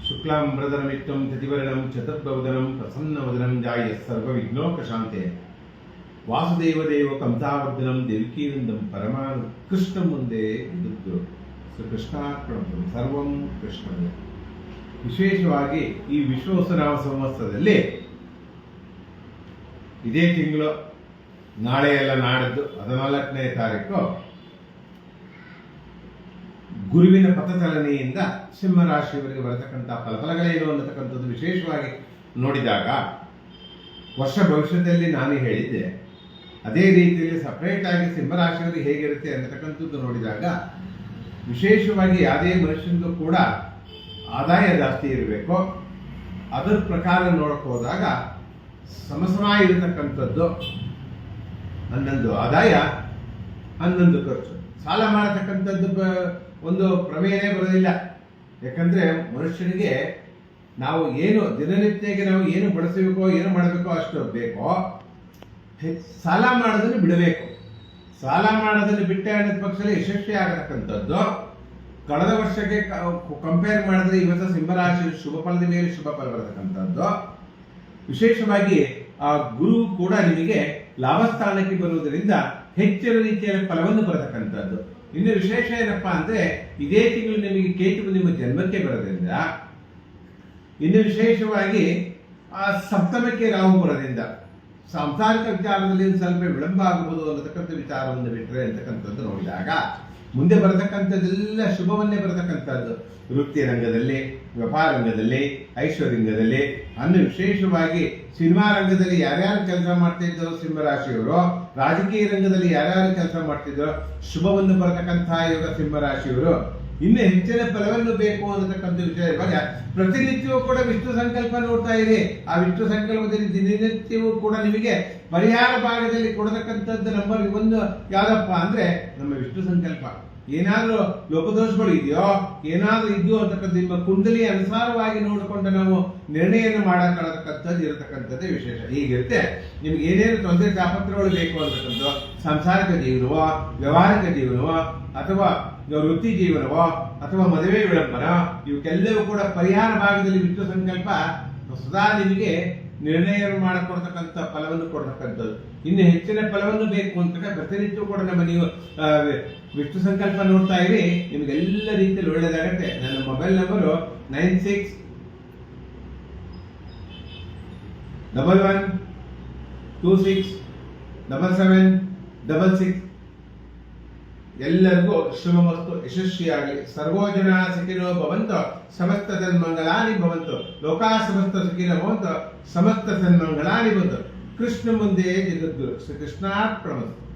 शुक्लांबरधरमित्रं प्रतिवर्णं चतुर्भुवनं प्रसन्नवदनं ध्यायेत् सर्वविघ्नोपशान्ते वासुदेवदेव कंसावर्धनं देवकीनन्दं परमाकृष्णं वन्दे जगद्गुरुं ಶ್ರೀಕೃಷ್ಣಾರ್ಪಣಂ ಸರ್ವಂ ಕೃಷ್ಣನೇ. ವಿಶೇಷವಾಗಿ ಈ ವಿಶ್ವವಸುನಾಮ ಸಂವತ್ಸರದಲ್ಲಿ ಇದೇ ತಿಂಗಳು ನಾಳೆ ಎಲ್ಲ ನಾಡಿದ್ದು 14ನೇ ತಾರೀಕು ಗುರುವಿನ ಪಥಚಲನೆಯಿಂದ ಸಿಂಹರಾಶಿಯವರಿಗೆ ಬರತಕ್ಕಂಥ ಫಲಗಳೇನು ಅನ್ನತಕ್ಕಂಥದ್ದು ವಿಶೇಷವಾಗಿ ನೋಡಿದಾಗ ವರ್ಷ ಭವಿಷ್ಯದಲ್ಲಿ ನಾನು ಹೇಳಿದ್ದೆ. ಅದೇ ರೀತಿಯಲ್ಲಿ ಸಪರೇಟ್ ಆಗಿ ಸಿಂಹರಾಶಿಯವರಿಗೆ ಹೇಗಿರುತ್ತೆ ಅನ್ನತಕ್ಕಂಥದ್ದು ನೋಡಿದಾಗ ವಿಶೇಷವಾಗಿ ಯಾವುದೇ ಮನುಷ್ಯನಿಗೂ ಕೂಡ ಆದಾಯ ಜಾಸ್ತಿ ಇರಬೇಕು. ಅದರ ಪ್ರಕಾರ ನೋಡಕ್ಕೆ ಹೋದಾಗ ಸಮ ಇರತಕ್ಕಂಥದ್ದು 11 ಆದಾಯ 11 ಖರ್ಚು. ಸಾಲ ಮಾಡತಕ್ಕಂಥದ್ದು ಒಂದು ಪ್ರಮೇಯನೇ ಬರೋದಿಲ್ಲ. ಯಾಕಂದ್ರೆ ಮನುಷ್ಯನಿಗೆ ನಾವು ಏನು ದಿನನಿತ್ಯಕ್ಕೆ ನಾವು ಏನು ಬಳಸಬೇಕೋ ಏನು ಮಾಡಬೇಕೋ ಅಷ್ಟು ಬೇಕೋ. ಸಾಲ ಮಾಡೋದನ್ನು ಬಿಡಬೇಕು. ಸಾಲ ಮಾಡೋದನ್ನು ಬಿಟ್ಟೆ ಅನ್ನೋದ ಪಕ್ಷದಲ್ಲಿ ಯಶಸ್ವಿ ಆಗತಕ್ಕಂಥದ್ದು ಕಳೆದ ವರ್ಷಕ್ಕೆ ಕಂಪೇರ್ ಮಾಡಿದ್ರೆ ಇವತ್ತು ಸಿಂಹರಾಶಿ ಶುಭ ಫಲದ ಮೇಲೆ ಶುಭ ಫಲ ಬರತಕ್ಕಂಥದ್ದು. ವಿಶೇಷವಾಗಿ ಆ ಗುರು ಕೂಡ ನಿಮಗೆ ಲಾಭಸ್ಥಾನಕ್ಕೆ ಬರುವುದರಿಂದ ಹೆಚ್ಚಿನ ರೀತಿಯ ಫಲವನ್ನು ಬರತಕ್ಕಂಥದ್ದು. ಇನ್ನು ವಿಶೇಷ ಏನಪ್ಪಾ ಅಂದ್ರೆ ಇದೇ ತಿಂಗಳು ನಿಮಗೆ ಕೇತು ನಿಮ್ಮ ಜನ್ಮಕ್ಕೆ ಬರೋದ್ರಿಂದ, ಇನ್ನು ವಿಶೇಷವಾಗಿ ಆ ಸಪ್ತಮಕ್ಕೆ ರಾಹು ಬರೋದ್ರಿಂದ ಸಾಂಸಾರಿಕ ವಿಚಾರದಲ್ಲಿ ಸ್ವಲ್ಪ ವಿಳಂಬ ಆಗಬಹುದು ಅನ್ನತಕ್ಕಂಥ ವಿಚಾರವನ್ನು ಬಿಟ್ಟರೆ ಅಂತಕ್ಕಂಥದ್ದು ನೋಡಿದಾಗ ಮುಂದೆ ಬರತಕ್ಕಂಥದ್ದೆಲ್ಲ ಶುಭವನ್ನೇ ಬರತಕ್ಕಂಥದ್ದು. ವೃತ್ತಿ ರಂಗದಲ್ಲಿ, ವ್ಯಾಪಾರ ರಂಗದಲ್ಲಿ, ಐಶ್ವರ್ಯ ರಂಗದಲ್ಲಿ, ಅನ್ನು ವಿಶೇಷವಾಗಿ ಸಿನಿಮಾ ರಂಗದಲ್ಲಿ ಯಾರ್ಯಾರು ಕೆಲಸ ಮಾಡ್ತಿದ್ದರೋ ಸಿಂಹರಾಶಿಯವರು, ರಾಜಕೀಯ ರಂಗದಲ್ಲಿ ಯಾರ್ಯಾರು ಕೆಲಸ ಮಾಡ್ತಿದ್ದರೋ ಶುಭವನ್ನು ಬರತಕ್ಕಂತಹ ಯೋಗ ಸಿಂಹರಾಶಿಯವರು. ಇನ್ನು ಹೆಚ್ಚಿನ ಫಲವನ್ನು ಬೇಕು ಅನ್ನತಕ್ಕಂಥ ವಿಷಯ ಇವಾಗ ಪ್ರತಿನಿತ್ಯವೂ ಕೂಡ ವಿಷ್ಣು ಸಂಕಲ್ಪ ನೋಡ್ತಾ ಇದೆ. ಆ ವಿಷ್ಣು ಸಂಕಲ್ಪದಲ್ಲಿ ದಿನನಿತ್ಯವೂ ಕೂಡ ನಿಮಗೆ ಪರಿಹಾರ ಭಾಗದಲ್ಲಿ ಕೊಡತಕ್ಕಂಥದ್ದು ನಂಬರ್ 1 ಯಾವ್ದಪ್ಪ ಅಂದ್ರೆ ನಮ್ಮ ವಿಷ್ಣು ಸಂಕಲ್ಪ. ಏನಾದ್ರೂ ಲೋಪದೋಷಗಳು ಇದೆಯೋ, ಏನಾದ್ರೂ ಇದೆಯೋ ಅಂತಕ್ಕಂಥ ನಿಮ್ಮ ಕುಂಡಲಿ ಅನುಸಾರವಾಗಿ ನೋಡಿಕೊಂಡು ನಾವು ನಿರ್ಣಯವನ್ನು ಮಾಡತಕ್ಕಂಥದ್ದು ಇರತಕ್ಕಂಥದ್ದೇ ವಿಶೇಷ. ಹೀಗಿರುತ್ತೆ ನಿಮ್ಗೆ ಏನೇನು ತೊಂದರೆ ತಾಪತ್ರಗಳು ಬೇಕು ಅಂತಕ್ಕಂಥ ಸಾಂಸಾರಿಕ ಜೀವನವೋ, ವ್ಯವಹಾರಿಕ ಜೀವನವೋ, ಅಥವಾ ವೃತ್ತಿ ಜೀವನವೋ, ಅಥವಾ ಮದುವೆ ವಿಳಂಬನ, ಇವಕ್ಕೆಲ್ಲವೂ ಕೂಡ ಪರಿಹಾರ ಭಾಗದಲ್ಲಿ ವಿಷ್ಣು ಸಂಕಲ್ಪ ಸದಾ ನಿಮಗೆ ನಿರ್ಣಯ ಮಾಡಿಕೊಡ್ತಕ್ಕಂಥ ಫಲವನ್ನು ಕೊಡ್ತಕ್ಕಂಥದ್ದು. ಇನ್ನು ಹೆಚ್ಚಿನ ಫಲವನ್ನು ಬೇಕು ಅಂತ ಪ್ರತಿನಿತ್ಯ ಕೂಡ ನಮ್ಮ ನೀವು ವಿಷ್ಣು ಸಂಕಲ್ಪ ನೋಡ್ತಾ ಇರಿ, ನಿಮ್ಗೆ ಎಲ್ಲ ರೀತಿಯಲ್ಲಿ ಒಳ್ಳೇದಾಗತ್ತೆ. ನನ್ನ ಮೊಬೈಲ್ ನಂಬರು 9611267766. ಎಲ್ಲರಿಗೂ ಶುಭ ಮತ್ತು ಯಶಸ್ವಿಯಾಗಲಿ. ಸರ್ವೋ ಜನ ಸುಖಿನೋ ಭವಂತು, ಸಮಸ್ತ ಸನ್ಮಂಗಳಾನಿ ಭವಂತು, ಲೋಕಾ ಸಮಸ್ತ ಸುಖಿನೋ ಭವಂತು, ಸಮಸ್ತ ಸನ್ಮಂಗಳಾನಿ ಭವಂತು. ಕೃಷ್ಣ ಮುಂದೆ ಜಗದ್ಗುರು ಶ್ರೀಕೃಷ್ಣಾರ್ಪಣಮಸ್ತು.